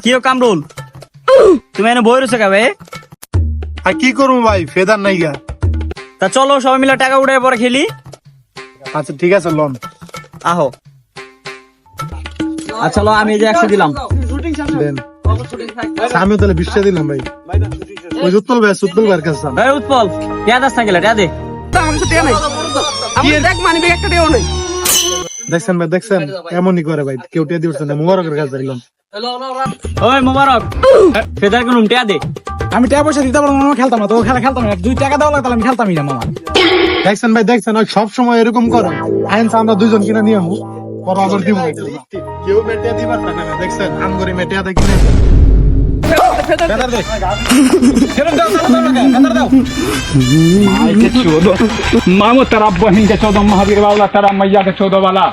কি ও কামরুল, তুমি এনে বই রয়েছে ভাই? আর কি করবো ভাই, ফেদার নাই গা। তা চলো সবাই মিলে টাকা উঠে পরে খেলি। আচ্ছা ঠিক আছে, লন। আহো। আচ্ছা লো, আমি এই যে 100 দিলাম। দেন। আমিও তাহলে 20 দিলাম ভাই। ওই উৎপল ভাইয়ের কাছে যান। এই উৎপল, টিয়া দাস না গেলে টিয়া দে। দেখছেন ভাই, দেখছেন এমনই করে ভাই, কেউ টিয়া দিচ্ছে না। মুবারকের কাছে দিলাম। ওই মোবারক, ফেদার কোন টিয়া দে। আমি টাকা পয়সা দিতে পারবো না, খেলতাম না তো, খেলা খেলতাম না। 2 টাকা দেওয়া লাগতো, আমি খেলতামই না মামা। দেখছেন ভাই, দেখছেন ওই সব সময় এরকম করে। আইন আমরা 2 জন কিনে নিয়ে আমু, পরে আবার দিব। কেউ মেটিয়া দিবার না, দেখছেন আম করে মেটিয়া দে কিনে। ফেদার দে। ফেদার দাও, ফেদার দাও। मामो तेरा बहन के 14 महावीर वाला, तेरा मैया के 14 वाला।